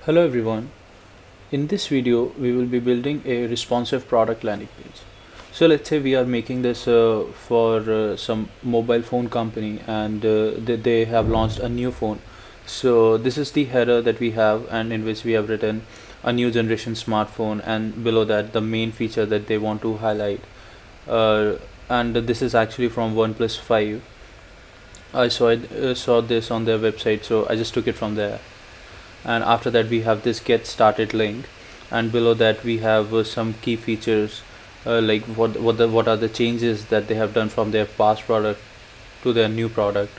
Hello everyone. In this video we will be building a responsive product landing page. So let's say we are making this for some mobile phone company, and they have launched a new phone. So this is the header that we have, and in which we have written a new generation smartphone, and below that the main feature that they want to highlight. And this is actually from OnePlus 5. I saw this on their website, so I just took it from there. And after that we have this get started link, and below that we have some key features, like what are the changes that they have done from their past product to their new product.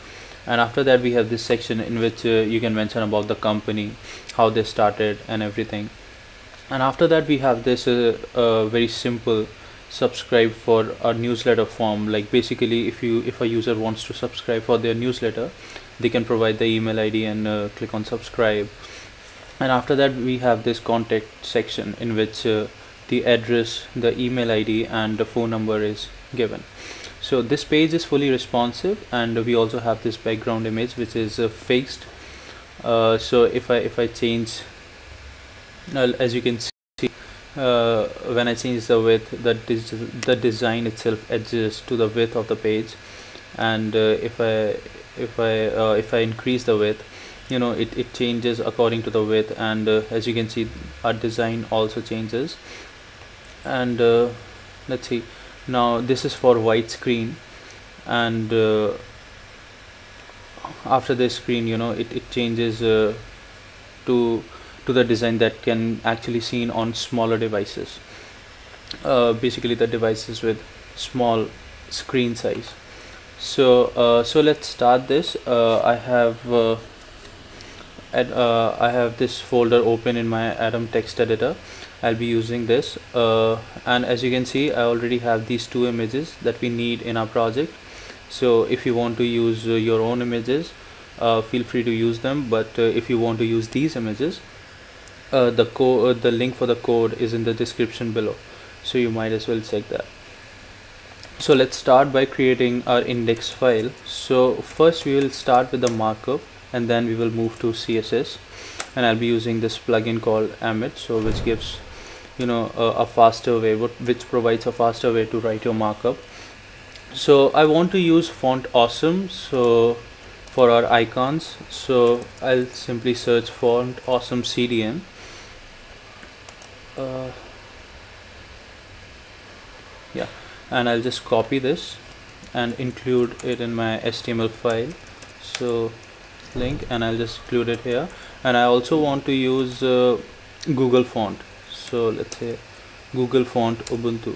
And after that we have this section in which you can mention about the company, how they started and everything. And after that we have this very simple subscribe for a newsletter form. Like basically if a user wants to subscribe for their newsletter, they can provide the email ID and click on subscribe. And after that we have this contact section in which the address, the email ID and the phone number is given. So this page is fully responsive, and we also have this background image which is fixed. So if I change, as you can see, when I change the width, the design itself adjusts to the width of the page. And if I increase the width, it changes according to the width. And as you can see, our design also changes. And let's see, now this is for white screen, and after this screen, it changes to the design that can actually seen on smaller devices, basically the devices with small screen size. So let's start this. I have this folder open in my Atom text editor. I'll be using this, and as you can see, I already have these two images that we need in our project. So if you want to use your own images, feel free to use them. But if you want to use these images, the link for the code is in the description below, so you might as well check that. So let's start by creating our index file. So first we will start with the markup, and then we will move to CSS, and I'll be using this plugin called Amit, so which gives a faster way, which provides a faster way to write your markup. So I want to use font awesome so for our icons. So I'll simply search font awesome CDN. Yeah, and I'll just copy this and include it in my HTML file. So link, and I'll just include it here. And I also want to use Google font, so let's say Google font Ubuntu.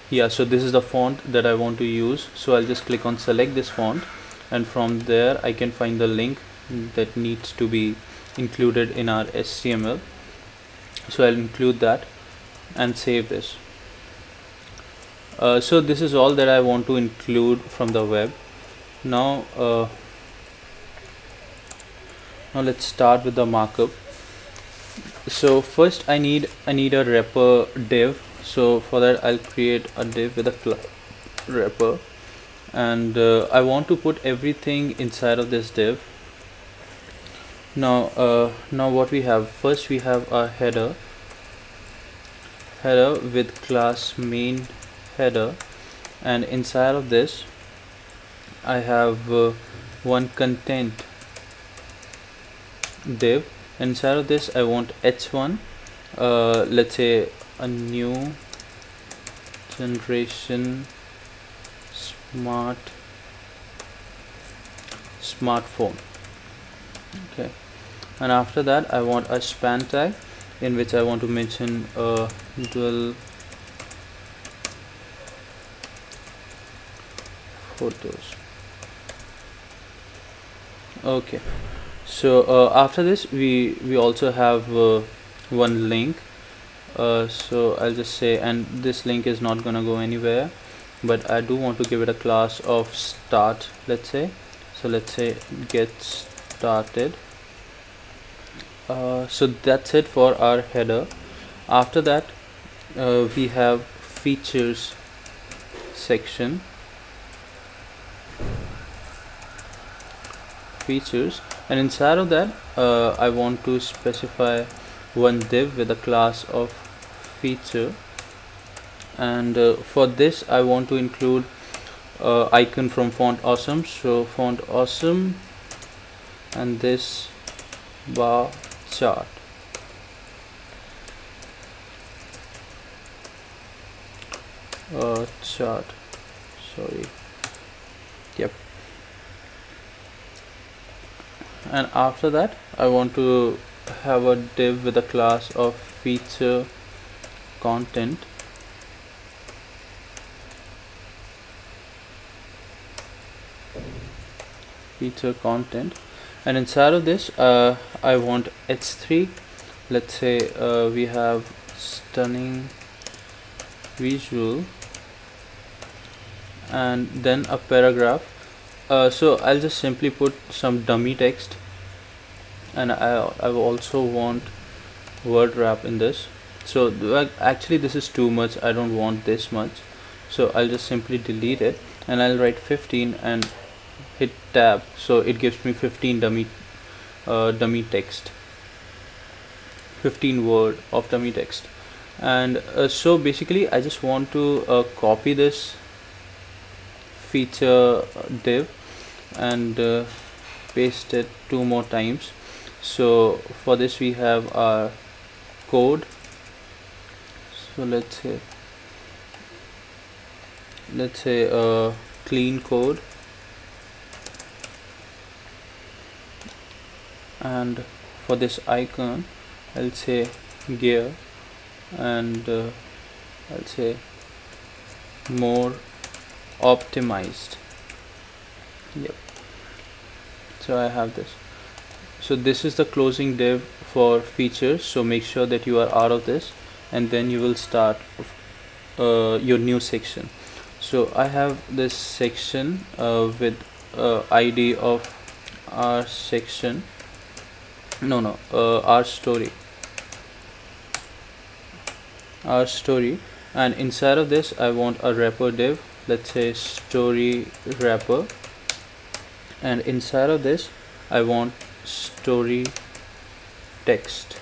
Yeah, so this is the font that I want to use. So I'll just click on select this font, and from there I can find the link that needs to be included in our HTML. So I'll include that and save this. So this is all that I want to include from the web. Now let's start with the markup. So first I need a wrapper div. So for that I'll create a div with a wrapper, and I want to put everything inside of this div. Now what we have, first we have our header with class main header, and inside of this I have one content div. Inside of this I want h1, let's say a new generation smartphone. Okay, and after that I want a span tag in which I want to mention dual photos. Okay, so after this we also have one link. So I'll just say, and this link is not gonna go anywhere, but I do want to give it a class of start, let's say. So let's say get started. So that's it for our header. After that we have features section, features, and inside of that I want to specify one div with a class of feature, and for this I want to include icon from font awesome. So font awesome and this bar chart. Chart, sorry, yep. And after that I want to have a div with a class of feature content, and inside of this I want h3. Let's say we have stunning visual and then a paragraph. So I'll just simply put some dummy text, and I also want word wrap in this. So actually this is too much, I don't want this much, so I'll just simply delete it, and I'll write 15 and hit tab, so it gives me 15 dummy text, 15 word of dummy text. And so basically I just want to copy this feature div and paste it 2 more times. So for this we have our code. So let's say clean code, and for this icon I'll say gear, and I'll say more optimized. Yep. So I have this. So this is the closing div for features, so make sure that you are out of this, and then you will start your new section. So I have this section with ID of our section, our story, and inside of this I want a wrapper div. Let's say story wrapper, and inside of this I want story text.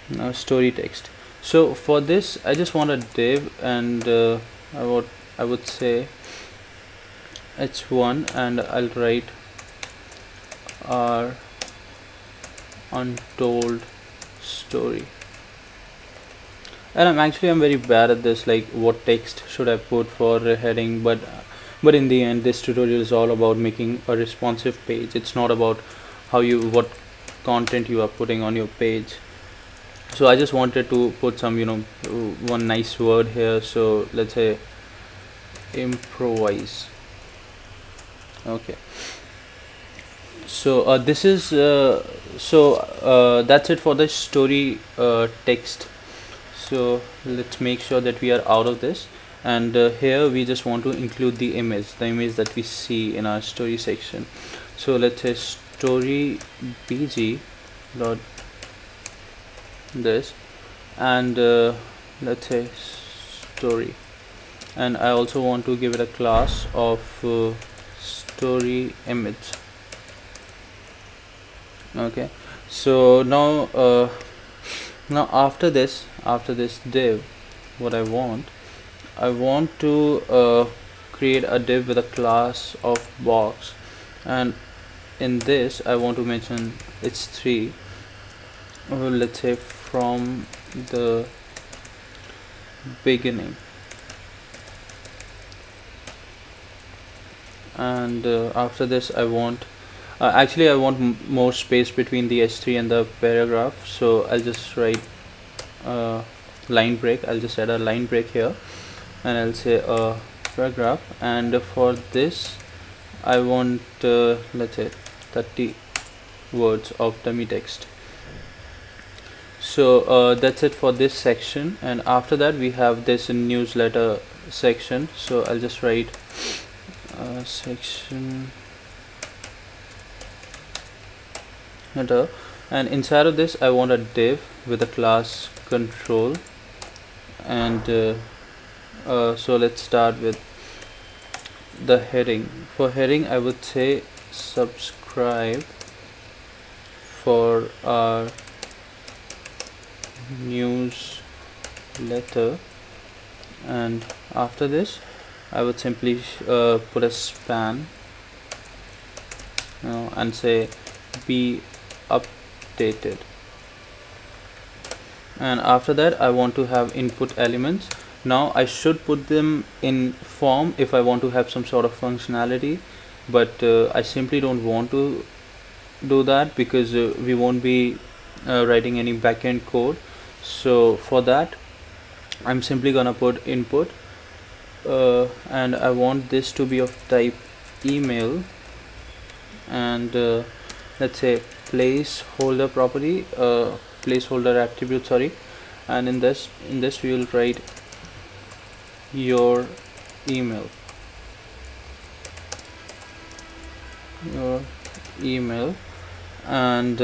Now story text. So for this I just want a div, and I would say h1, and I'll write our untold story. And I'm very bad at this, like what text should I put for a heading, but in the end this tutorial is all about making a responsive page. It's not about what content you are putting on your page. So I just wanted to put some one nice word here. So let's say improvise. Okay, so this is that's it for the story text. So let's make sure that we are out of this, and here we just want to include the image that we see in our story section. So let's say story bg dot this, and let's say story, and I also want to give it a class of story image. Okay, so now after this div, what I want to create a div with a class of box, and in this I want to mention it's 3. Let's say from the beginning, and after this I want actually I want more space between the h3 and the paragraph, so I'll just write line break. I'll just add a line break here, and I'll say a paragraph, and for this I want let's say 30 words of dummy text. So that's it for this section, and after that we have this newsletter section. So I'll just write section header, and inside of this I want a div with a class control, and so let's start with the heading. For heading I would say subscribe for our newsletter, and after this I would simply put a span, and say be updated. And after that I want to have input elements. Now I should put them in form if I want to have some sort of functionality, but I simply don't want to do that because we won't be writing any backend code. So for that I'm simply gonna put input, and I want this to be of type email, and let's say placeholder property, placeholder attribute, sorry, and in this we will write your email, and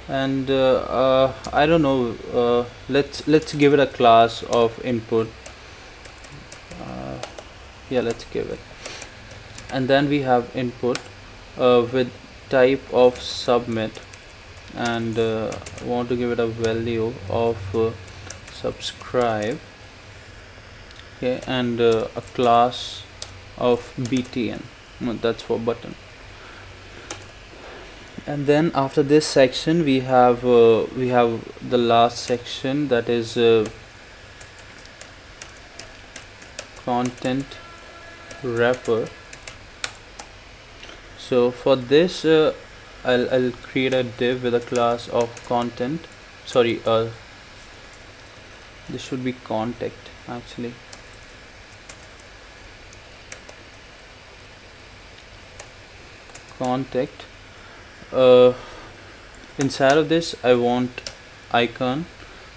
I don't know, let's give it a class of input. Yeah, let's give it, and then we have input with type of submit, and want to give it a value of subscribe, okay, and a class of btn, that's for button. And then after this section we have the last section, that is content wrapper. So for this I'll create a div with a class of content, sorry, this should be contact actually. Contact. Inside of this I want icon,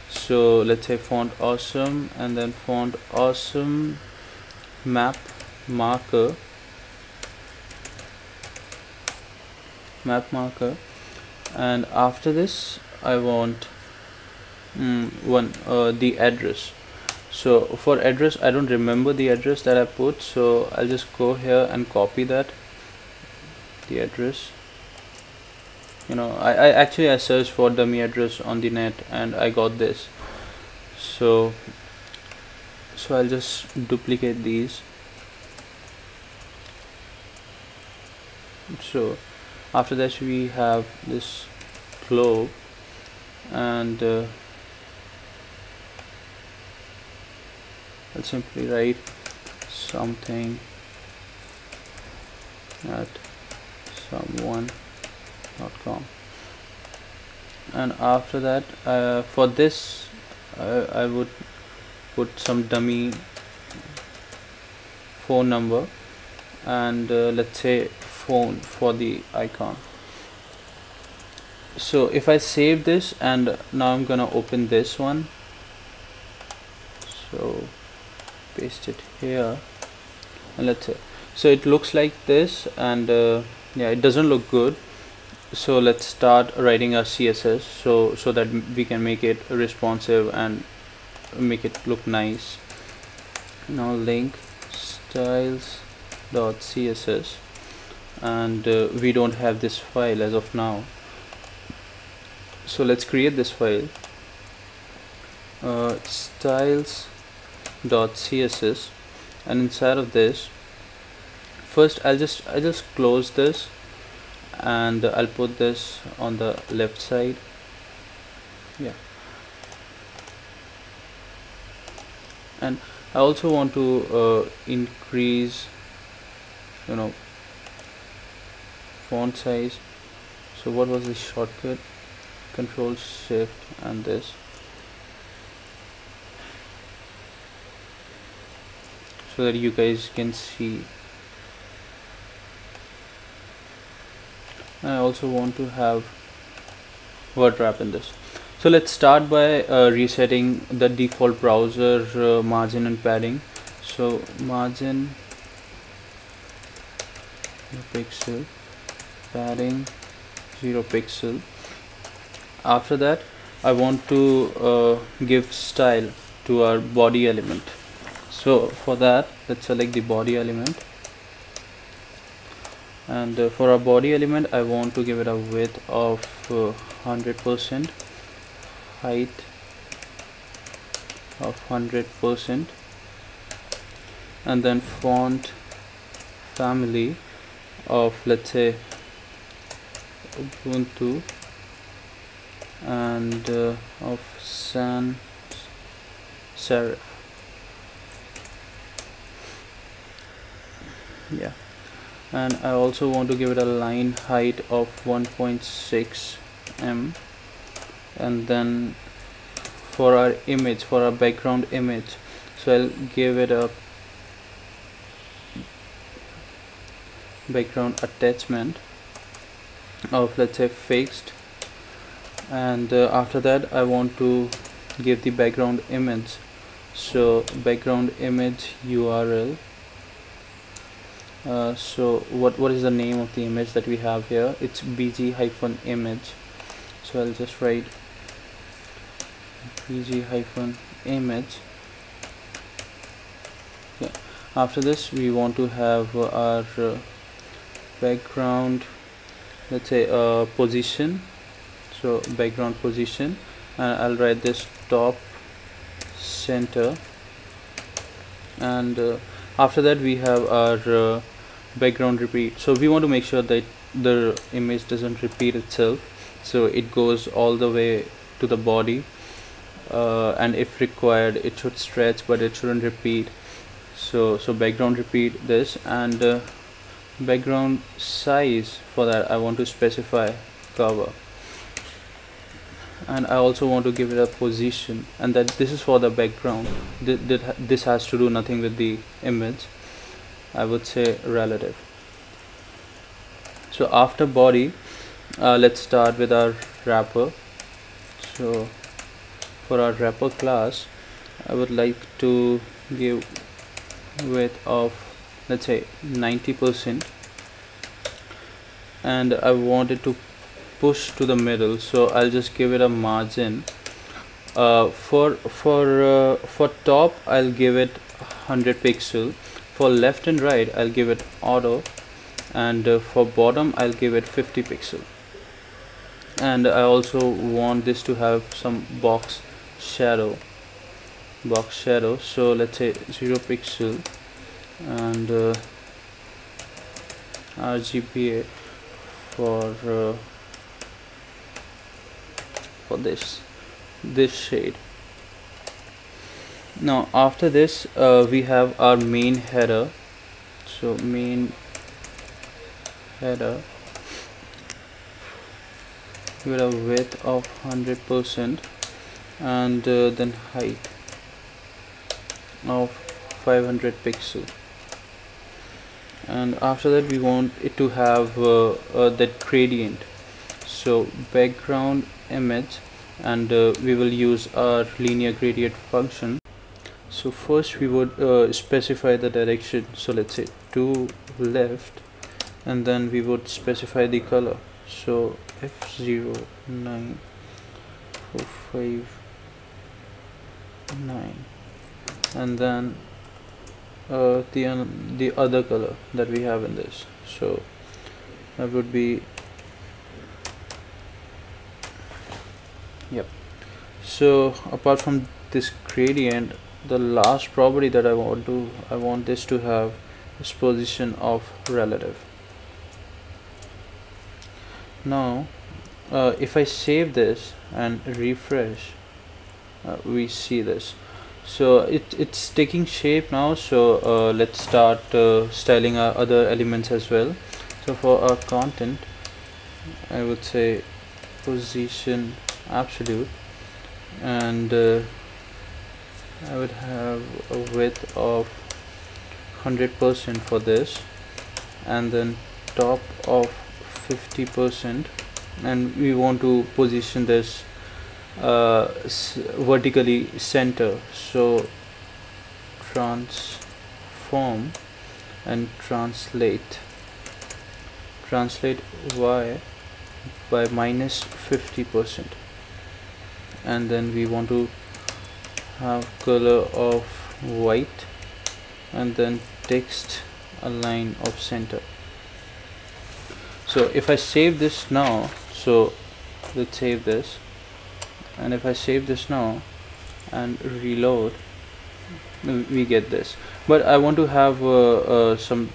so let's say font awesome, and then font awesome map marker, and after this I want the address. So for address I don't remember the address that I put, so I'll just go here and copy that, the address. I actually searched for dummy address on the net and I got this, so I'll just duplicate these. So after that we have this globe, and I'll simply write something at someone.com, and after that for this I would put some dummy phone number, and let's say phone for the icon. So if I save this, and now I'm gonna open this one, so paste it here, and let's say, so it looks like this, and yeah, it doesn't look good. So let's start writing our CSS so that we can make it responsive and make it look nice. Now link styles.css, and we don't have this file as of now, so let's create this file, styles.css, and inside of this first I'll just close this, and I'll put this on the left side, yeah, and I also want to increase font size. So what was the shortcut? Control Shift and this, so that you guys can see. I also want to have word wrap in this. So let's start by resetting the default browser margin and padding. So margin 0 pixel, padding 0 pixel. After that I want to give style to our body element. So for that let's select the body element, And for our body element, I want to give it a width of 100%, height of 100%, and then font family of, let's say, Ubuntu, and of sans serif. Yeah, and I also want to give it a line height of 1.6 m, and then for our image, for our background image, so I'll give it a background attachment of, let's say, fixed, and after that I want to give the background image. So background image URL, so what is the name of the image that we have here? It's bg-image. So I'll just write bg-image. Yeah. After this we want to have our background, let's say, position. So background position, and I'll write this top center, and after that we have our background repeat. So we want to make sure that the image doesn't repeat itself, so it goes all the way to the body, and if required it should stretch, but it shouldn't repeat. So background repeat this, and background size, for that I want to specify cover, and I also want to give it a position, and that this is for the background. This has to do nothing with the image. I would say relative. So after body, let's start with our wrapper. So for our wrapper class, I would like to give width of, let's say, 90%, and I want it to push to the middle, so I'll just give it a margin. For top I'll give it 100 pixel. For left and right I'll give it auto, and for bottom I'll give it 50 pixel. And I also want this to have some box shadow, so let's say 0 pixel, and RGBA for this shade. Now after this we have our main header. So main header with a width of 100%, and then height of 500 pixel. And after that we want it to have that gradient. So background image, and we will use our linear gradient function. So first we would specify the direction, so let's say to left, and then we would specify the color. So F0945 9, and then the other color that we have in this, so that would be, yep. So apart from this gradient, the last property that I want this to have is position of relative. Now if I save this and refresh, we see this. So it's taking shape now. So let's start styling our other elements as well. So for our content, I would say position absolute, and I would have a width of 100% for this, and then top of 50%, and we want to position this vertically center. So transform and translate y by -50%, and then we want to have color of white, and then text align of center. So if I save this now, so let's save this, and if I save this now and reload, we get this. But I want to have some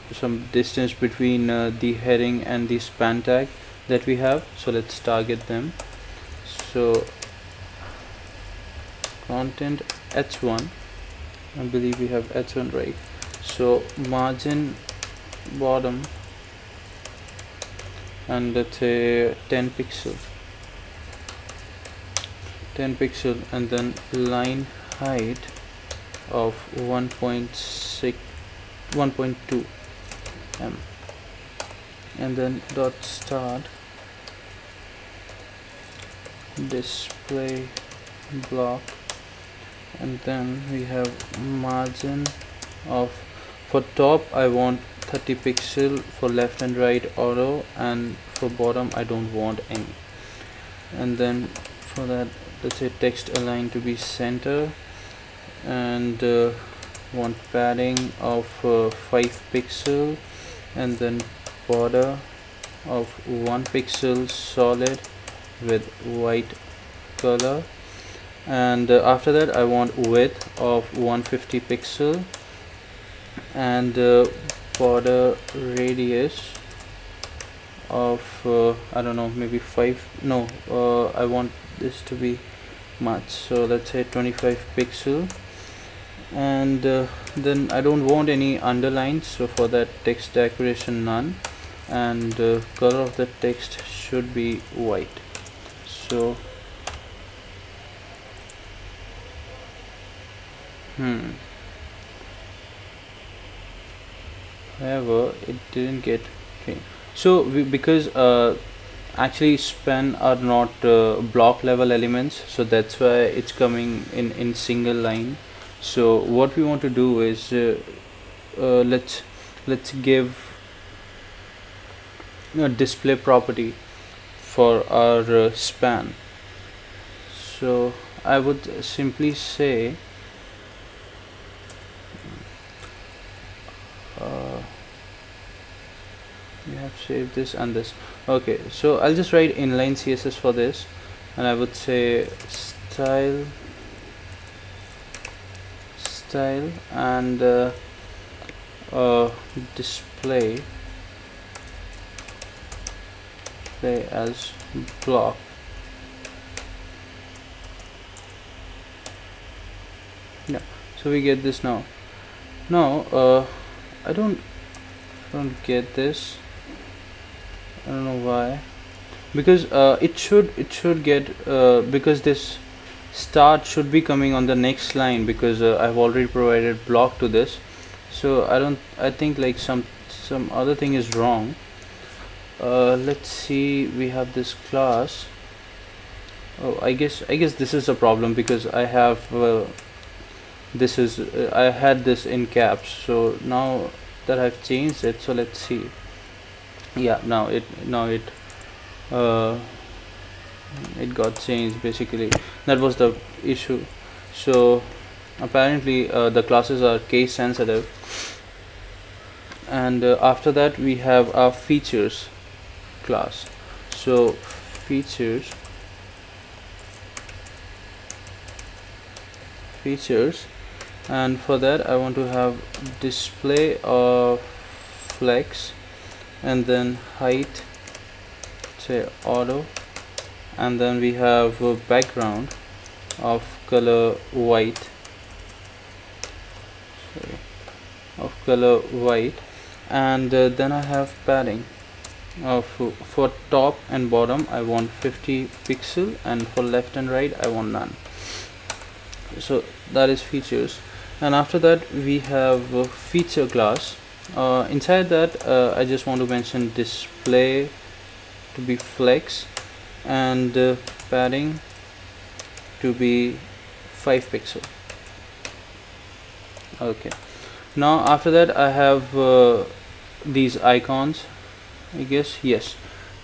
distance between the heading and the span tag that we have, so let's target them. So content h1, I believe we have h1 right, so margin bottom, and let's say 10 pixel, and then line height of 1.2 m, and then dot start display block, and then we have margin of, for top I want 30 pixel, for left and right auto, and for bottom I don't want any. And then for that, let's say text align to be center, and want padding of 5 pixel, and then border of 1 pixel solid with white color, and after that I want width of 150 pixel, and border radius of I don't know, maybe 5, no, I want this to be much, so let's say 25 pixel, and then I don't want any underlines, so for that text decoration none, and color of the text should be white. So however it didn't get changed. So because actually span are not block level elements, so that's why it's coming in single line. So what we want to do is let's give a display property for our span. So I would simply say we have saved this and this. Okay, so I'll just write inline CSS for this, and I would say style and display as block. Yeah, so we get this now. I don't get this. I don't know why, because it should get because this start should be coming on the next line, because I've already provided block to this. So I think like some other thing is wrong. Let's see, we have this class. Oh, I guess this is a problem, because I have I had this in caps, so now that I've changed it, so let's see. Yeah, now it got changed. Basically that was the issue. So apparently the classes are case sensitive, and after that we have our features class. So features, and for that I want to have display of flex, and then height, say auto, and then we have a background of color white, and then I have padding of, for top and bottom I want 50 pixel, and for left and right I want none. So that is features, and after that we have a feature class. Inside that I just want to mention display to be flex, and padding to be 5 pixel. Okay, now after that I have these icons, I guess. Yes.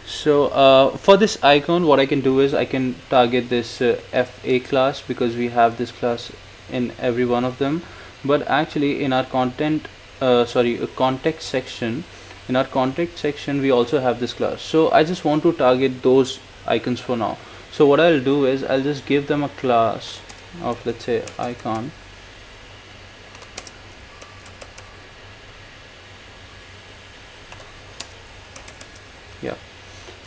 So for this icon, what I can do is I can target this FA class, because we have this class in every one of them. But actually in our context section in our context section we also have this class. So I just want to target those icons for now. So what I'll do is I'll just give them a class of, let's say, icon. Yeah,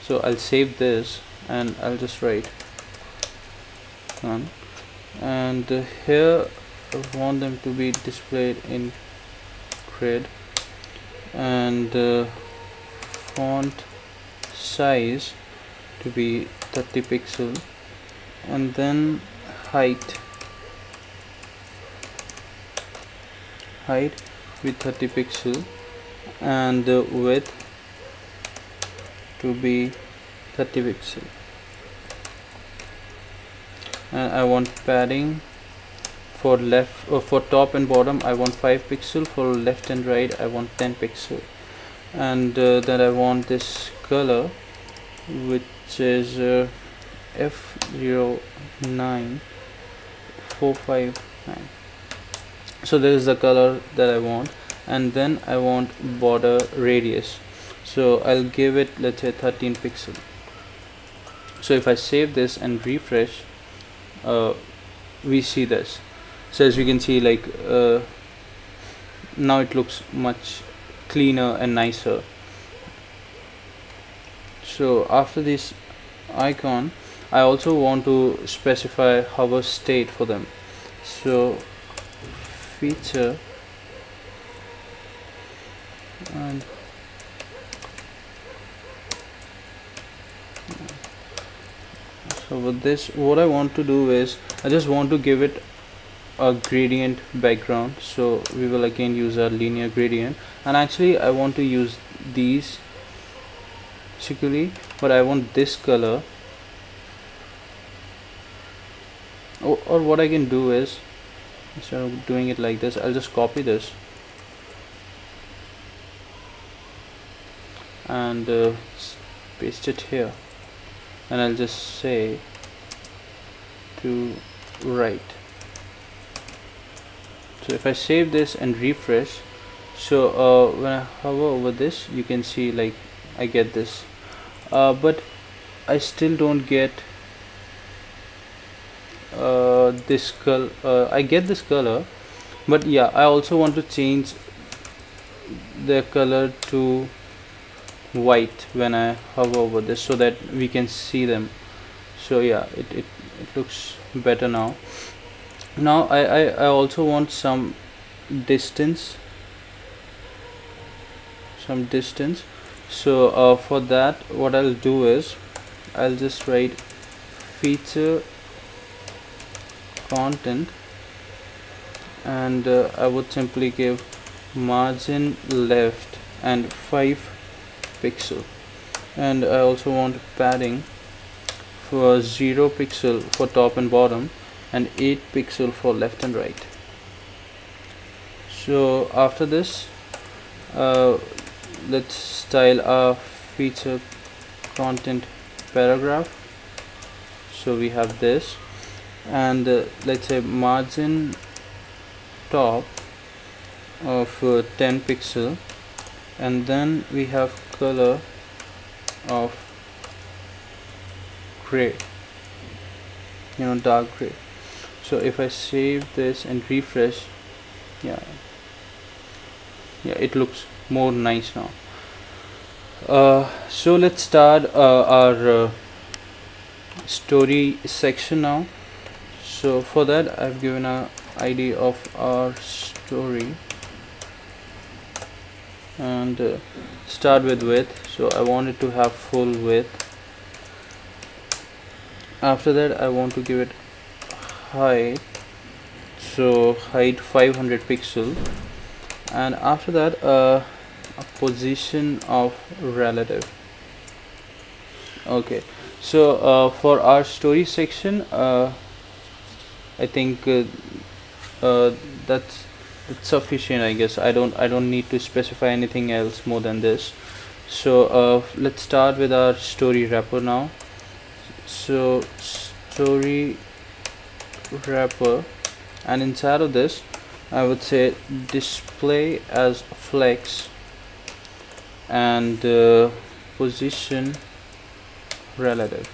so I'll save this and I'll just write none, and here I want them to be displayed in grid, and font size to be 30 pixel, and then height with 30 pixel, and width to be 30 pixel, and I want padding for left or for top and bottom I want 5 pixel, for left and right I want 10 pixel, and then I want this color which is F09459. so this is the color that I want, and then I want border radius, so I'll give it, let's say, 13 pixel. So if I save this and refresh, we see this. So as you can see, like now it looks much cleaner and nicer. So after this icon I also want to specify hover state for them. So feature, and so with this what I want to do is I just want to give it a gradient background, so we will again use a linear gradient, and actually I want to use these basically, but I want this color, or what I can do is, instead of doing it like this, I'll just copy this and paste it here, and I'll just say to right. So if I save this and refresh, so when I hover over this you can see like I get this, but I still don't get this color. I get this color, but yeah, I also want to change the color to white when I hover over this so that we can see them. So yeah, it looks better now. Now I also want some distance, so for that what I'll do is I'll just write feature content, and I would simply give margin left and 5 pixel, and I also want padding for 0 pixel for top and bottom and 8 pixel for left and right. So after this let's style our feature content paragraph. So we have this, and let's say margin top of 10 pixel, and then we have color of gray, dark gray. So if I save this and refresh, yeah, it looks more nice now. So let's start our story section now. So for that I've given a ID of our story, and start with width. So I want it to have full width. After that I want to give it height, so height 500 pixel, and after that a position of relative. Okay, so for our story section I think that's sufficient, I guess. I don't need to specify anything else more than this. So let's start with our story wrapper now. So story wrapper, and inside of this I would say display as flex and position relative.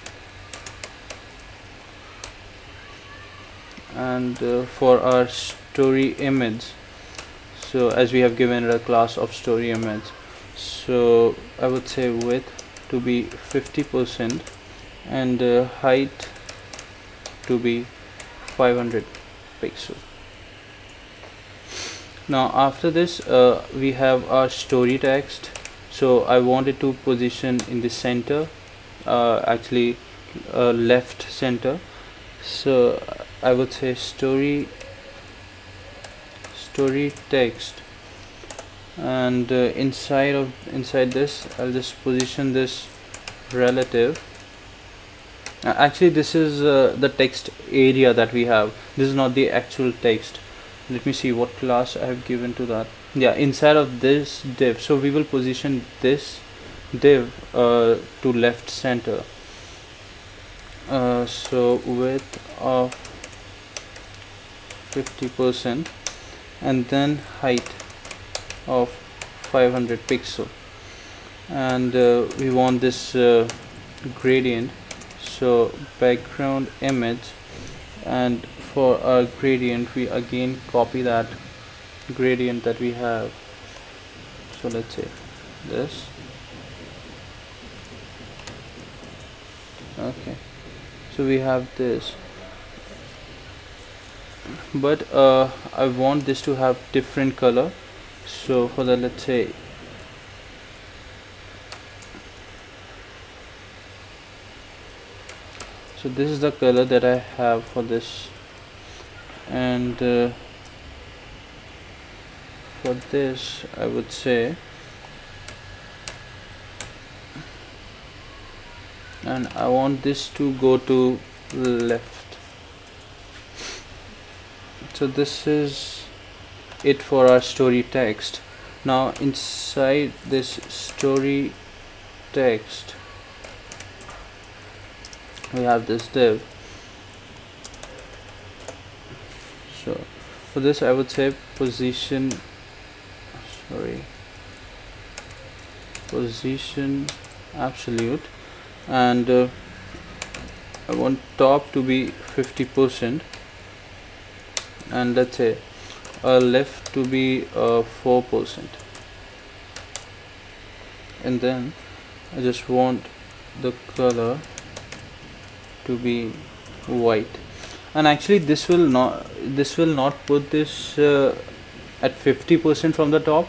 And for our story image, so as we have given a class of story image, so I would say width to be 50% and height to be 500 pixel. Now after this we have our story text. So I wanted to position in the center, actually left center. So I would say story text, and inside this I'll just position this relative. Actually this is the text area that we have. This is not the actual text. Let me see what class I have given to that. Yeah, inside of this div, so we will position this div to left center. So width of 50% and then height of 500 pixel, and we want this gradient, so background image, and for our gradient we again copy that gradient that we have. So let's say this. Okay, so we have this, but I want this to have different color. So for that, let's say so this is the color that I have for this, and for this I would say, and I want this to go to left. So this is it for our story text. Now inside this story text we have this div. So for this I would say position absolute, and I want top to be 50%, and let's say left to be 4%, and then I just want the color to be white. And actually this will not put this at 50% from the top,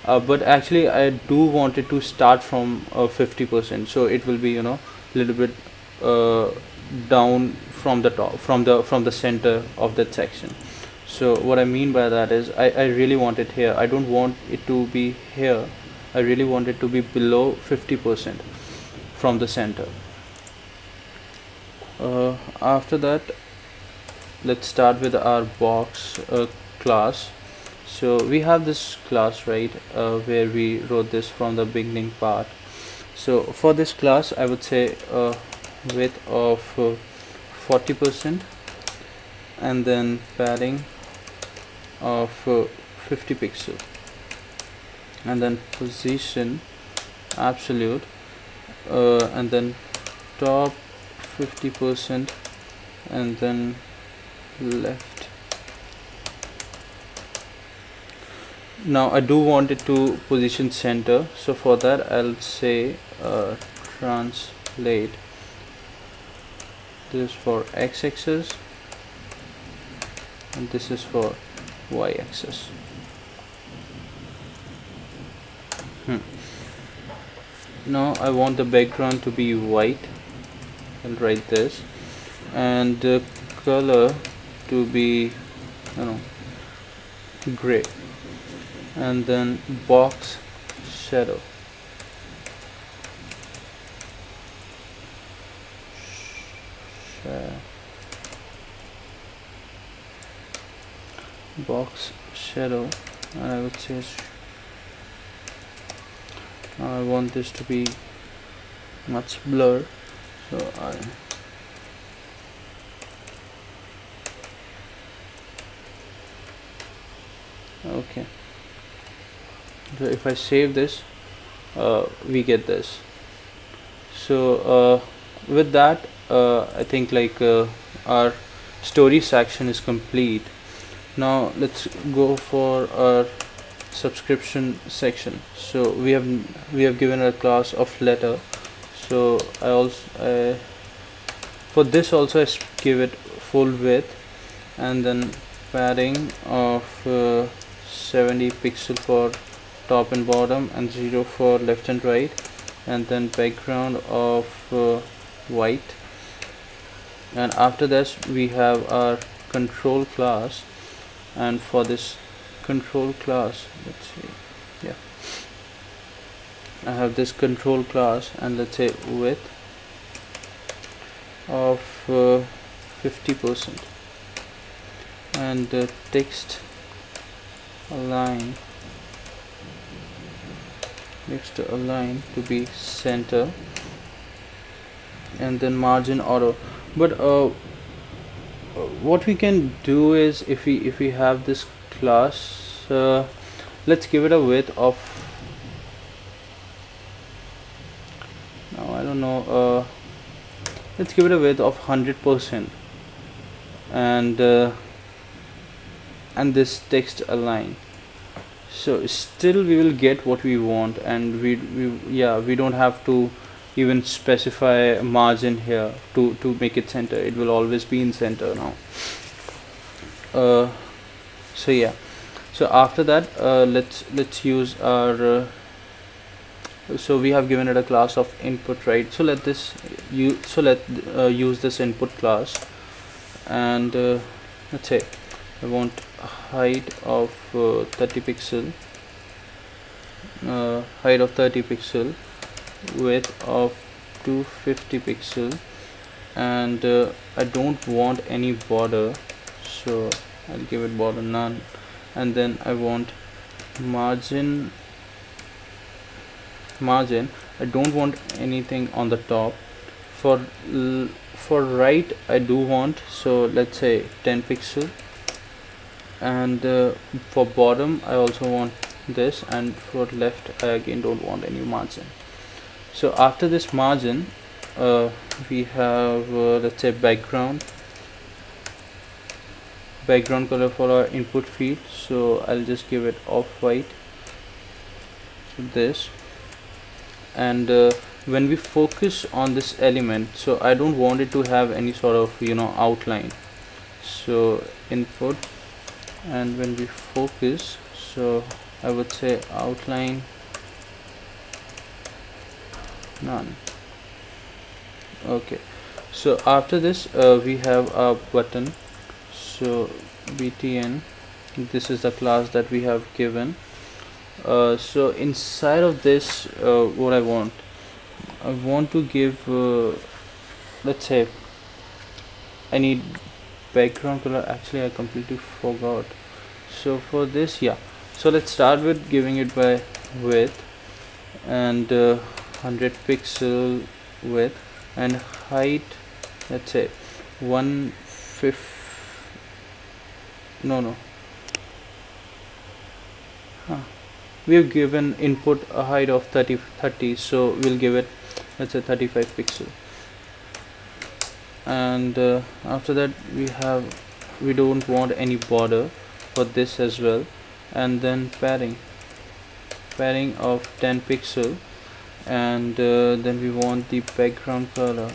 but actually I do want it to start from 50%, so it will be, you know, little bit down from the top, from the center of that section. So what I mean by that is I really want it here. I don't want it to be here. I really want it to be below 50% from the center. After that, let's start with our box class. So we have this class, right, where we wrote this from the beginning part. So for this class I would say width of 40% and then padding of 50 pixel, and then position absolute, and then top 50% and then left. Now I do want it to position center, so for that I'll say translate this for x-axis and this is for y-axis. Now I want the background to be white. I'll write this, and the color to be, you know, gray, and then box shadow. Box shadow, and I would say I want this to be much blur, so okay. So if I save this, we get this. So with that, I think like our story section is complete. Now let's go for our subscription section. So we have given a class of letter. So I also for this also I give it full width, and then padding of 70 pixel for top and bottom and 0 for left and right, and then background of white. And after this we have our control class, and for this control class, let's see, yeah, I have this control class, and let's say width of 50%, and text align, next to align to be center, and then margin auto. But what we can do is, if we have this class, let's give it a width of, now I don't know, let's give it a width of 100%, and this text align. So still we will get what we want, and we don't have to even specify margin here to make it center. It will always be in center now. So yeah, so after that let's use our so we have given it a class of input, right? So let use this input class, and let's say I want height of 30 pixel, width of 250 pixel, and I don't want any border, so I'll give it border none, and then I want margin, I don't want anything on the top. For right I do want, so let's say 10 pixel, and for bottom I also want this, and for left I again don't want any margin. So after this margin we have let's say background color for our input field, so I'll just give it off-white, this. And when we focus on this element, so I don't want it to have any sort of outline, so input, and when we focus, so I would say outline none. Okay, so after this we have a button, so btn, this is the class that we have given. So inside of this what I want to give, let's say I need background color. Actually I completely forgot. So for this, yeah, so let's start with giving it by width, and 100 pixel width, and height, let's say 150, we have given input a height of 30, so we'll give it, let's say 35 pixel. And after that we don't want any border for this as well, and then padding of 10 pixel, and then we want the background color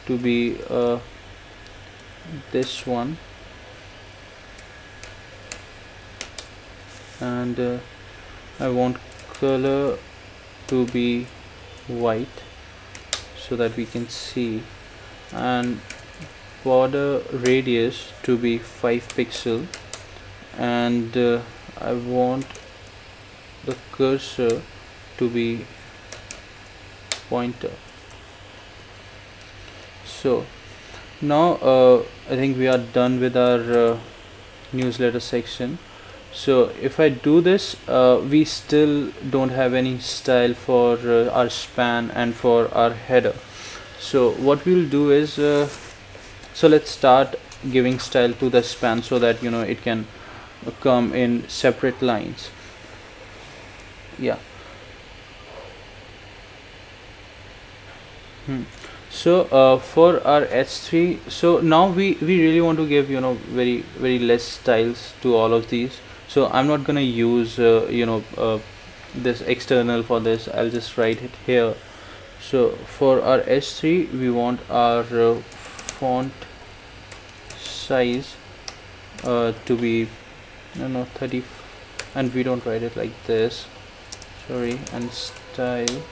to be this one, and I want color to be white so that we can see, and border radius to be 5 pixel, and I want the cursor to be pointer. So now I think we are done with our newsletter section. So if I do this, we still don't have any style for our span and for our header. So what we'll do is, so let's start giving style to the span so that it can come in separate lines. yeah. So for our H3, so now we really want to give, you know, very less styles to all of these. So I'm not gonna use this external for this. I'll just write it here. So for our H3 we want our font size to be, no, 30, and we don't write it like this, sorry, and style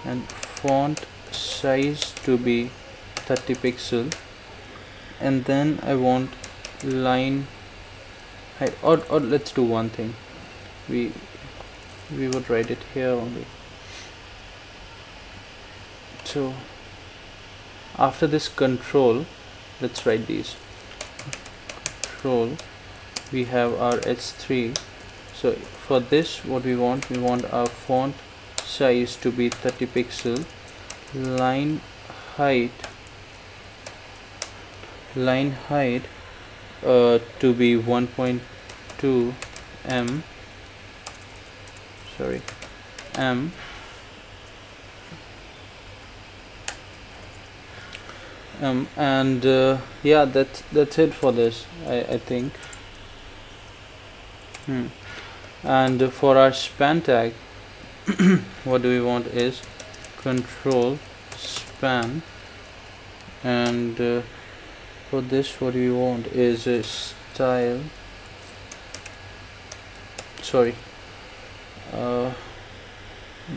and font size to be 30 pixel, and then I want line height, or let's do one thing, we would write it here only. So after this control, let's write these control, we have our H3. So for this, what we want our font size to be 30 pixel, line height to be 1.2 m, sorry, m, and yeah, that's it for this, I think. And for our span tag, what do we want is control span, and for this what we want is a style, sorry,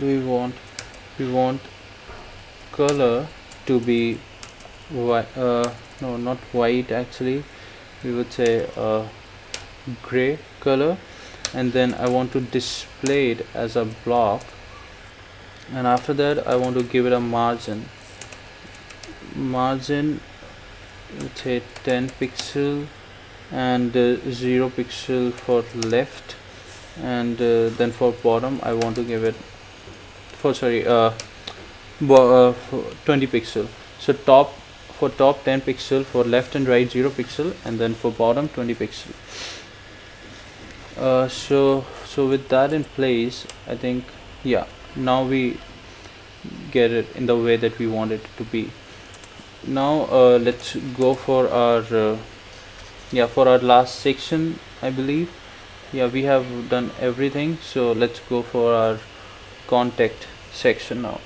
we want color to be white, no, not white, actually we would say gray color, and then I want to display it as a block, and after that I want to give it a margin, let's say 10 pixel, and 0 pixel for left, and then for bottom I want to give it for 20 pixel. So for top 10 pixel, for left and right 0 pixel, and then for bottom 20 pixel. So with that in place, I think, yeah, now we get it in the way that we want it to be. Now let's go for our for our last section, I believe. Yeah, we have done everything, so let's go for our contact section now.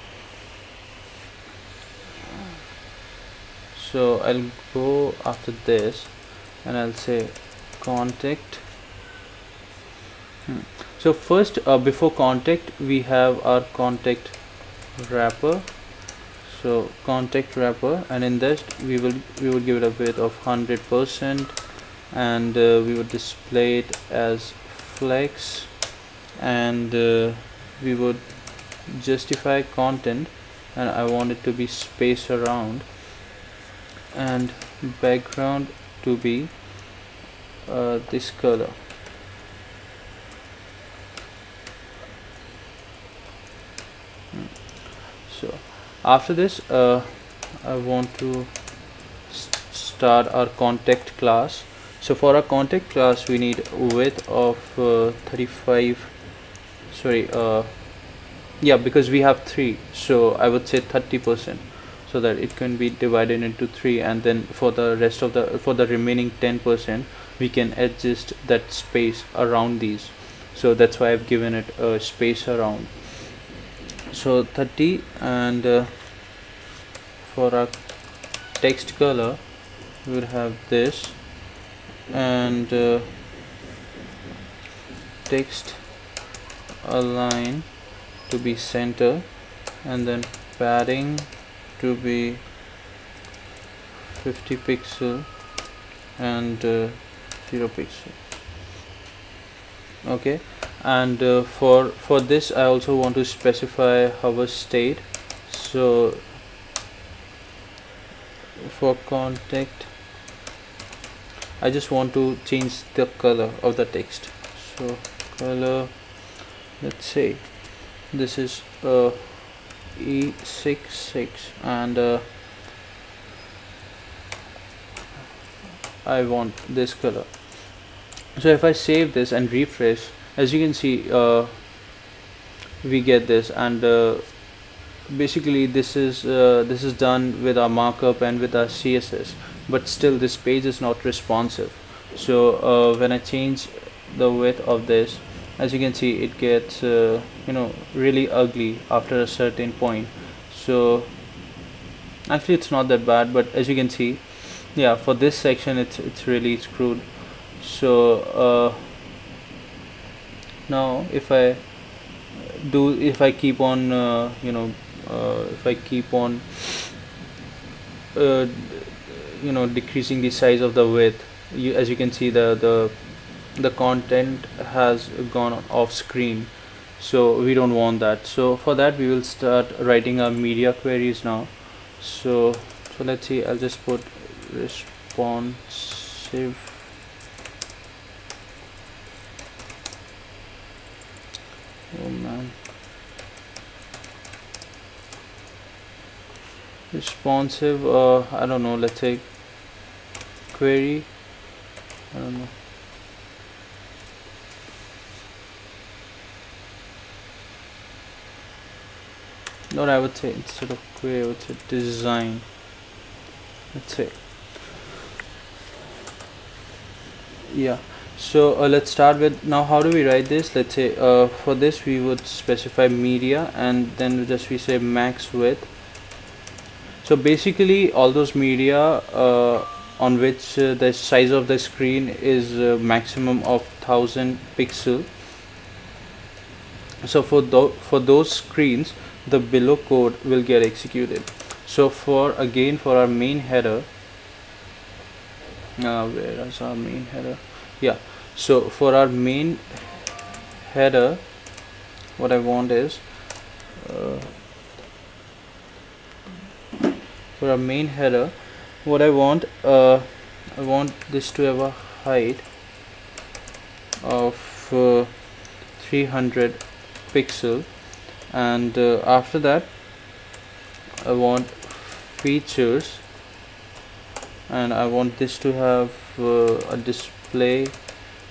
So I'll go after this and I'll say contact. So first, before contact, we have our contact wrapper. So contact wrapper, and in this we will give it a width of 100%, and we would display it as flex, and we would justify content, and I want it to be space around, and background to be this color. So after this I want to start our contact class. So for our contact class we need width of 35, sorry, yeah, because we have 3, so I would say 30%, so that it can be divided into 3, and then for the rest of the remaining 10% we can adjust that space around these. So that's why I've given it a space around. So 30, and for our text color we would have this, and text align to be center, and then padding to be 50 pixel, and 0 pixel. Okay, and for this I also want to specify hover state. So for contact I just want to change the color of the text. So color, let's say this is E66, and I want this color. So if I save this and refresh, as you can see, we get this. And basically this is done with our markup and with our CSS, but still this page is not responsive. So when I change the width of this, as you can see, it gets really ugly after a certain point. So actually it's not that bad, but as you can see, yeah, for this section it's really screwed. So now if I keep on if I keep on uh, decreasing the size of the width, as you can see, the content has gone off screen. So we don't want that. So for that we will start writing our media queries now. So let's see, I'll just put responsive responsive, I don't know, let's say query, I don't know. Or I would say, instead of query, I would say design. Let's say, yeah. So let's start with, now how do we write this? Let's say for this we would specify media, and then we say max width. So basically all those media on which the size of the screen is maximum of 1000 pixel. So for those screens, the below code will get executed. So for our main header, where is our main header? Yeah, so for our main header, what I want is for our main header, what I want this to have a height of 300 pixel, and after that I want features, and I want this to have a display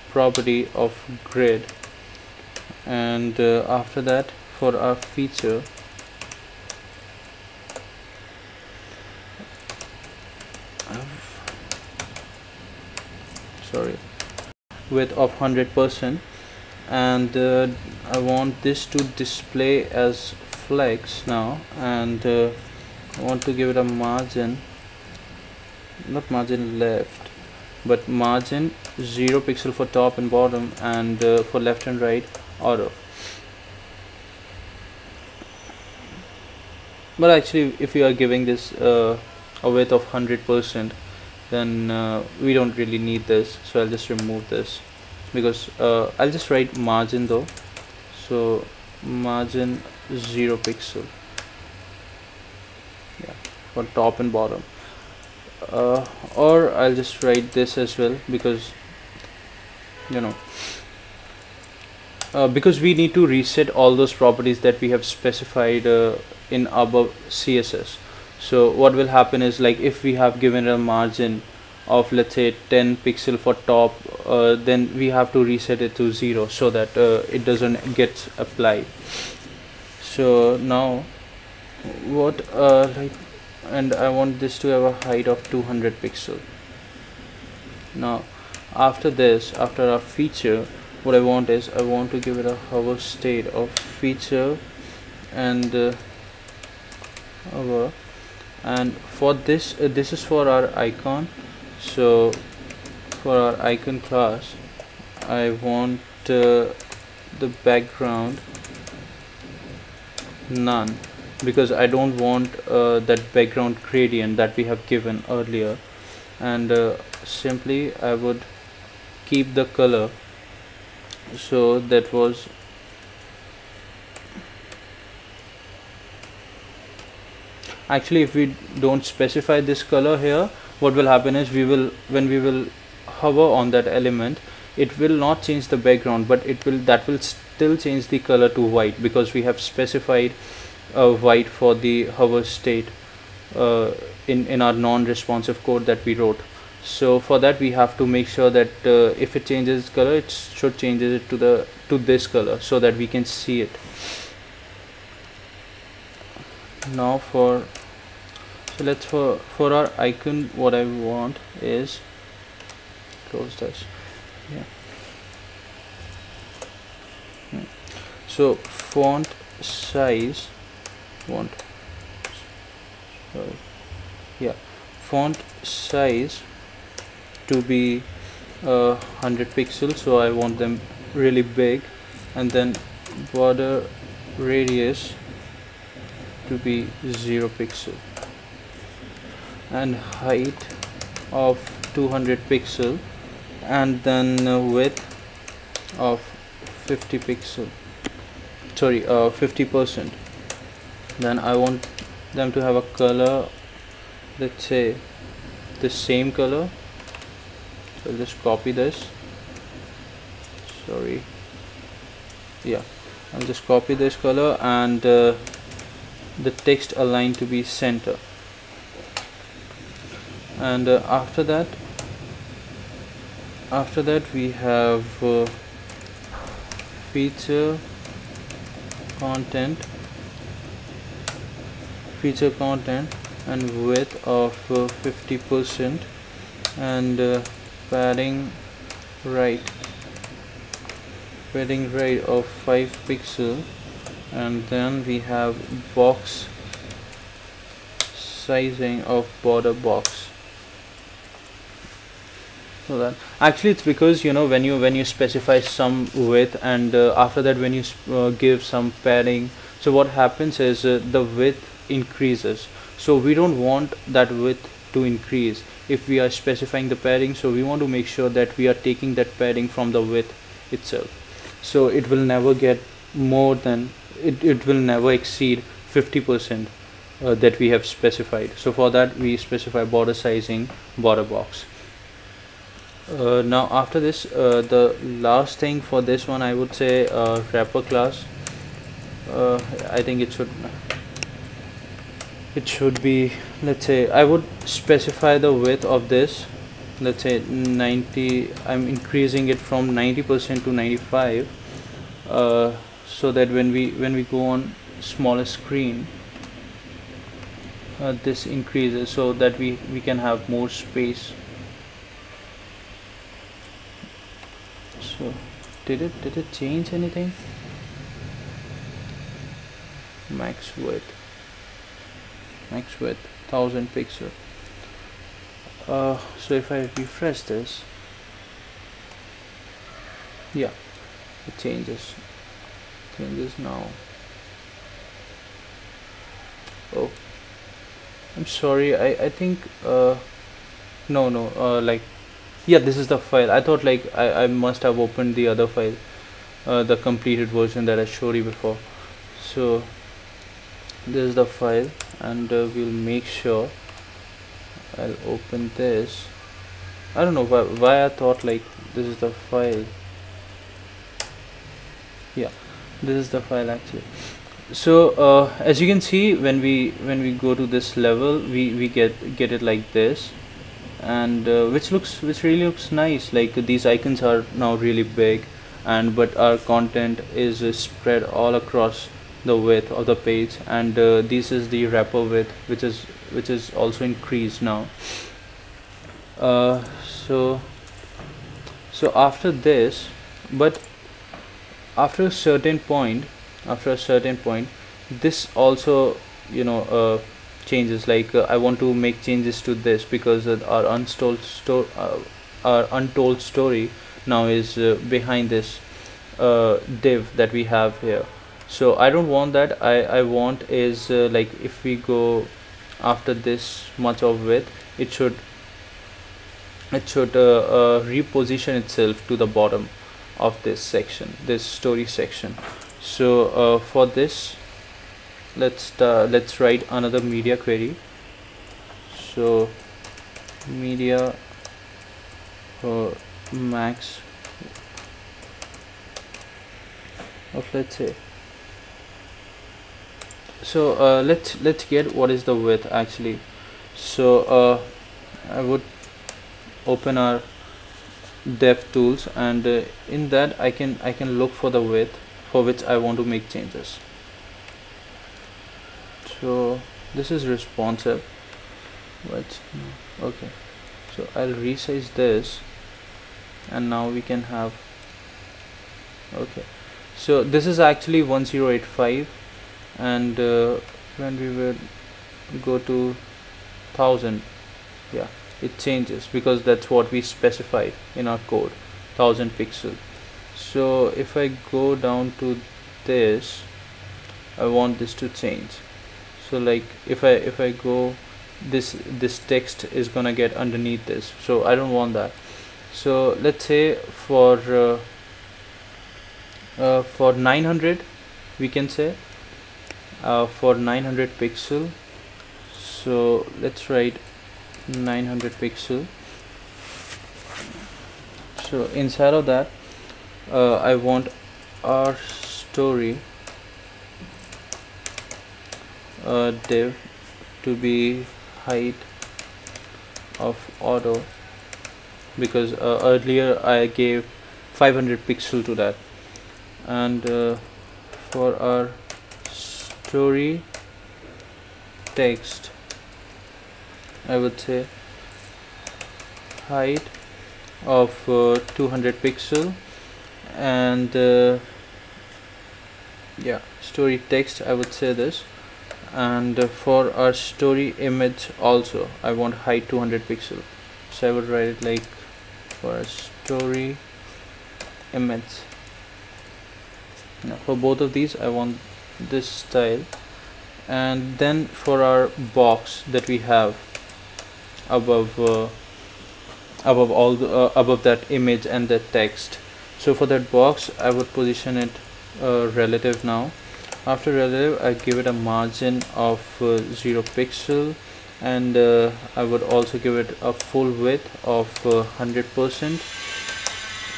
property of grid, and after that for our feature width of 100%, and I want this to display as flex now, and I want to give it a margin, not margin left, but margin 0 pixel for top and bottom, and for left and right auto. But actually if you are giving this a width of 100%, then we don't really need this, so I'll just remove this, because I'll just write margin though. So margin 0 pixel, yeah, for top and bottom, or I'll just write this as well, because because we need to reset all those properties that we have specified in above CSS. So what will happen is, like, if we have given a margin of, let's say, 10 pixel for top, then we have to reset it to 0 so that it doesn't get applied. So now what and I want this to have a height of 200 pixel. Now after this, after our feature, what I want is, I want to give it a hover state of feature, and hover, and for this this is for our icon. So for our icon class, I want the background none, because I don't want that background gradient that we have given earlier, and simply I would keep the color. So that was actually, if we don't specify this color here, what will happen is, when we will hover on that element, it will not change the background, but that will still change the color to white, because we have specified white for the hover state in our non-responsive code that we wrote. So for that we have to make sure that if it changes color, it should change it to this color, so that we can see it. Now so let's for our icon, what I want is close this. Yeah. So font size, font sorry, yeah, font size to be 100 pixels, so I want them really big, and then border radius to be 0 pixel, and height of 200 pixel, and then width of 50 pixel, sorry, 50%. Then I want them to have a color, let's say the same color. So I'll just copy this, sorry, yeah, I'll just copy this color, and the text align to be center. And after that we have feature content and width of 50%, and padding right of 5 pixel, and then we have box sizing of border box. So that actually it's because, you know, when you specify some width, and after that when you give some padding, so what happens is the width increases. So we don't want that width to increase if we are specifying the padding. So we want to make sure that we are taking that padding from the width itself, so it will never get more than it will never exceed 50% that we have specified. So for that we specify border sizing border box. Now after this, the last thing for this one, I would say wrapper class. I think it should be, let's say I would specify the width of this, let's say 90. I'm increasing it from 90% to 95, so that when we go on smaller screen, this increases, so that we can have more space. So did it change anything? Max width 1000 pixel. So if I refresh this, yeah, it changes now. Oh, I'm sorry, I think no, like, yeah, this is the file. I thought like I must have opened the other file, the completed version that I showed you before. So this is the file, and we'll make sure I'll open this. I don't know why I thought like this is the file. Yeah, this is the file actually. So as you can see, when we go to this level, we get it like this, and which really looks nice. Like these icons are now really big, and but our content is spread all across the width of the page, and this is the wrapper width, which is also increased now. So after this, but after a certain point, this also, you know, changes. Like I want to make changes to this, because our untold story now is behind this div that we have here. So I don't want that. I want is like if we go after this much of width, it should reposition itself to the bottom of this section, this story section. So for this, let's write another media query. So media max of, let's say, so let's get what is the width actually. So I would open our dev tools, and in that I can look for the width for which I want to make changes. So this is responsive, but okay, so I'll resize this, and now we can have, okay, so this is actually 1085, and when we will go to 1000, yeah, it changes because that's what we specified in our code, 1000 pixel. So if I go down to this, I want this to change. So like if I go, this text is gonna get underneath this, so I don't want that. So let's say for 900, we can say for 900 pixel, so let's write 900 pixel. So inside of that, I want our story div to be height of auto, because earlier I gave 500 pixel to that, and for our story text, I would say height of 200 pixel, and yeah, story text, I would say this. And for our story image also, I want height 200 pixel, so I would write it like for a story image. Now for both of these I want this style, and then for our box that we have above all the, above that image and the text, so for that box I would position it relative. Now after relative, I give it a margin of 0 pixel, and I would also give it a full width of 100%,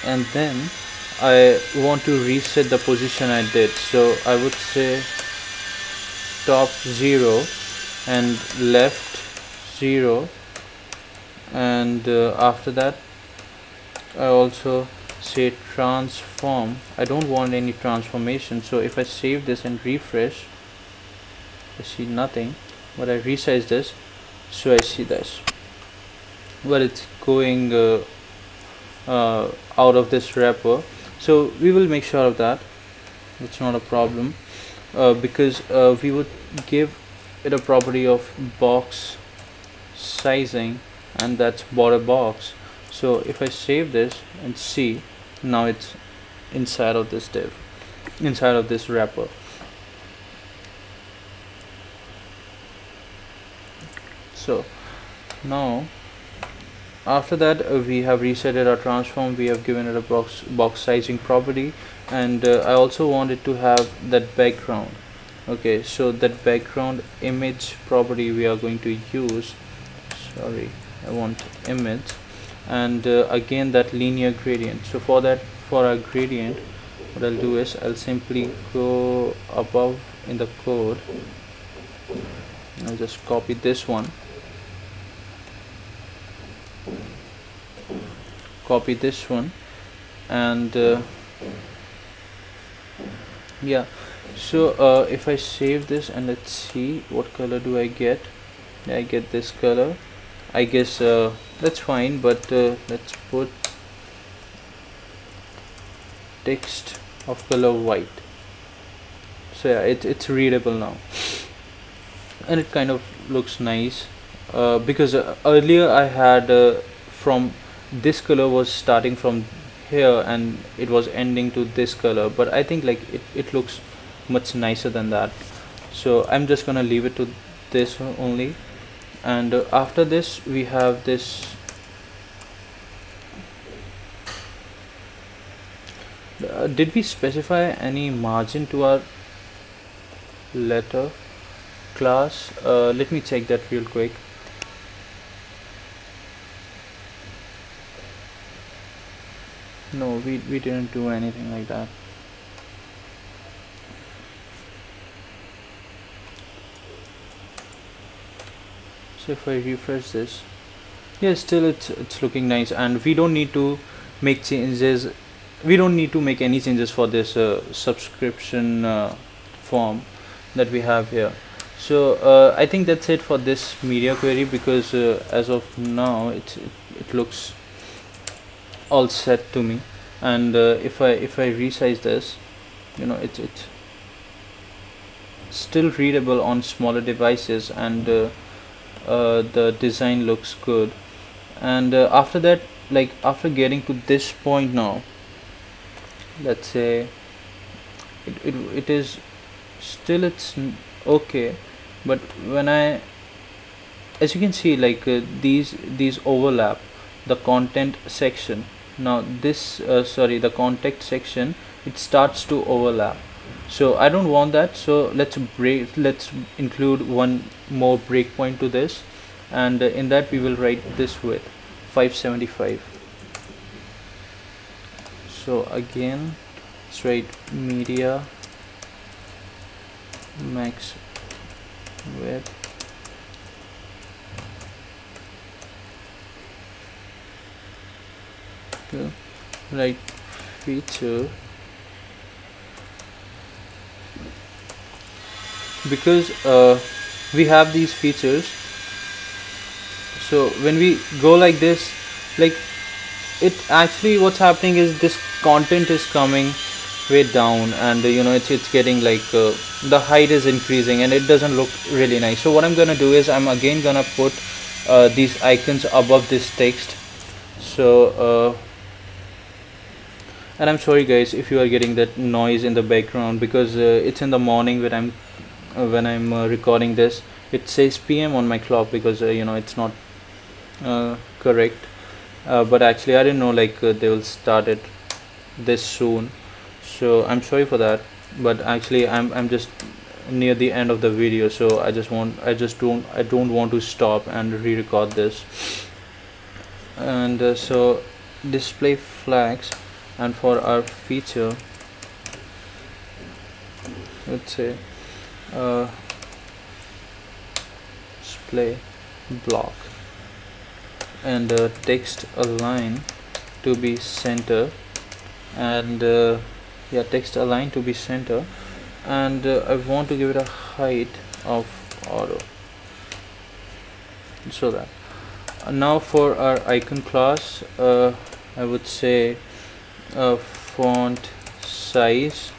and then I want to reset the position I did, so I would say top 0 and left 0, and after that I also say transform. I don't want any transformation, so if I save this and refresh, I see nothing, but I resize this, so I see this, but it's going out of this wrapper. So we will make sure of that, it's not a problem, because we would give it a property of box sizing, and that's border box. So if I save this and see, now it's inside of this div, inside of this wrapper. So now after that, we have resetted our transform, we have given it a box sizing property, and I also want it to have that background. Okay, so that background image property we are going to use, sorry, I want image, and again that linear gradient. So for that, for our gradient, what I'll do is I'll simply go above in the code, I'll just copy this one, copy this one, and yeah, so if I save this and let's see what color do I get. I get this color, I guess that's fine, but let's put text of color white. So yeah, it's readable now, and it kind of looks nice, because earlier I had from this color was starting from here and it was ending to this color, but I think like it looks much nicer than that, so I'm just gonna leave it to this only. And after this we have this did we specify any margin to our letter class? Let me check that real quick. No, we didn't do anything like that. So if I refresh this, yeah, still it's looking nice, and we don't need to make changes, we don't need to make any changes for this subscription form that we have here. So I think that's it for this media query, because as of now it looks all set to me. And if I resize this, it's still readable on smaller devices, and the design looks good. And after that, like after getting to this point now, let's say it is still okay. But when I, as you can see, like these overlap the content section. Now this sorry, the contact section, it starts to overlap. So I don't want that, so let's include one more breakpoint to this, and in that we will write this width 575. So again, let's write media max width right feature, because we have these features. So when we go like this, like it actually, what's happening is this content is coming way down, and it's getting like the height is increasing, and it doesn't look really nice. So what I'm gonna do is I'm again gonna put these icons above this text. So and I'm sorry guys if you are getting that noise in the background, because it's in the morning when I'm recording this. It says PM on my clock, because it's not correct, but actually I didn't know like they will start it this soon, so I'm sorry for that. But actually I'm just near the end of the video, so I don't want to stop and re-record this. And so display flags, and for our feature, let's say display block, and text align to be center, and yeah, text align to be center, and I want to give it a height of auto, so that now for our icon class, I would say font size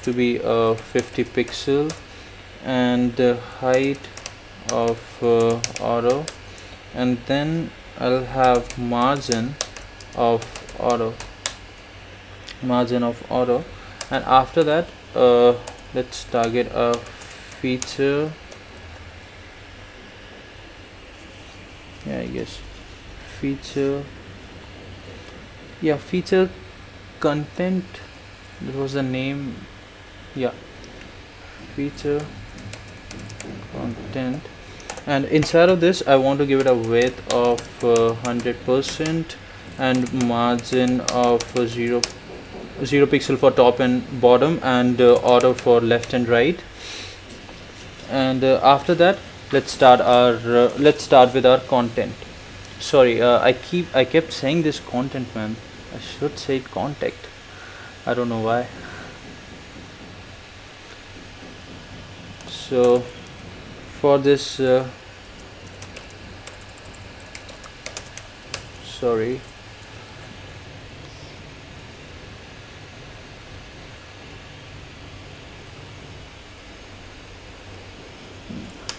to be 50 pixel, and the height of auto, and then I'll have margin of auto, and after that let's target a feature. Yeah, I guess feature content, that was the name. Yeah, feature content, and inside of this I want to give it a width of 100%, and margin of 0 pixel for top and bottom, and auto for left and right. And after that, let's start with our content. Sorry, I kept saying this content, man. I should say contact. I don't know why. So for this sorry,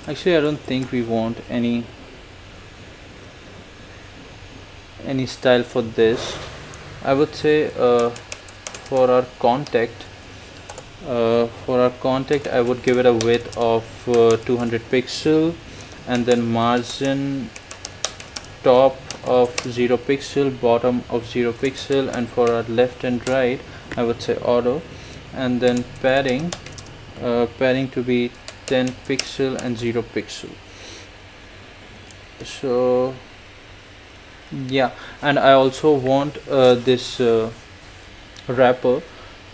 actually I don't think we want any style for this. I would say for our contact I would give it a width of 200 pixel, and then margin top of 0 pixel, bottom of 0 pixel, and for our left and right I would say auto, and then padding to be 10 pixel and 0 pixel. So yeah, and I also want this wrapper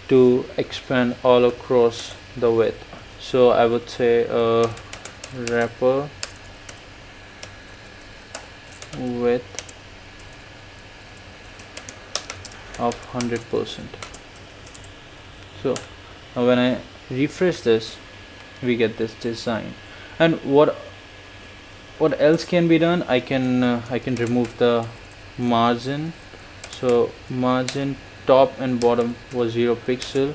to expand all across the width. So I would say wrapper width of 100%. So now when I refresh this, we get this design. And what else can be done? I can remove the margin. So margin top and bottom was 0 pixel,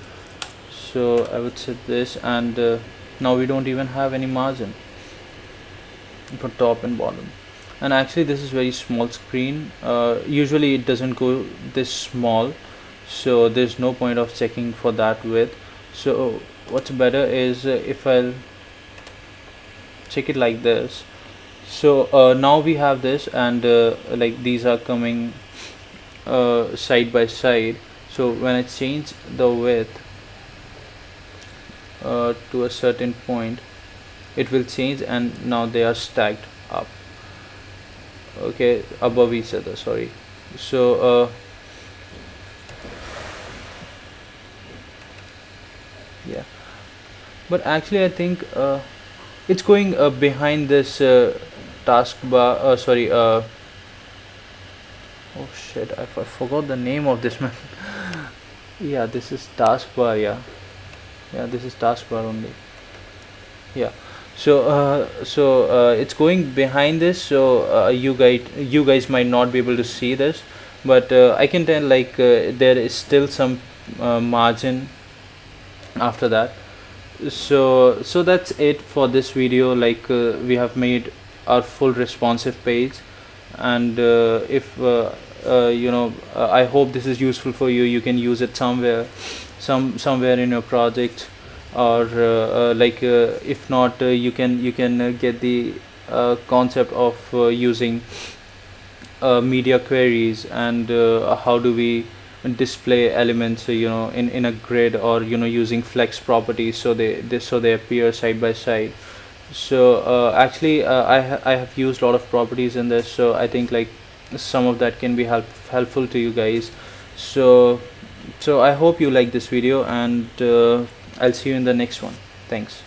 so I would set this, and now we don't even have any margin for top and bottom. And actually this is very small screen. Usually it doesn't go this small, so there's no point of checking for that width. So what's better is if I'll check it like this. So now we have this, and like these are coming side by side. So when I change the width to a certain point, it will change, and now they are stacked up, okay, above each other, sorry. So yeah, but actually I think it's going behind this taskbar, sorry, oh shit, I forgot the name of this man. Yeah, this is taskbar, yeah, this is taskbar only, yeah. So it's going behind this, so you guys might not be able to see this, but I can tell like there is still some margin after that. So that's it for this video. Like we have made our full responsive page, and if I hope this is useful for you. You can use it somewhere in your project, or if not, you can get the concept of using media queries, and how do we display elements in a grid, or using flex properties, so they appear side by side. So actually I have used a lot of properties in this, so I think like some of that can be helpful to you guys. So I hope you like this video, and I'll see you in the next one. Thanks.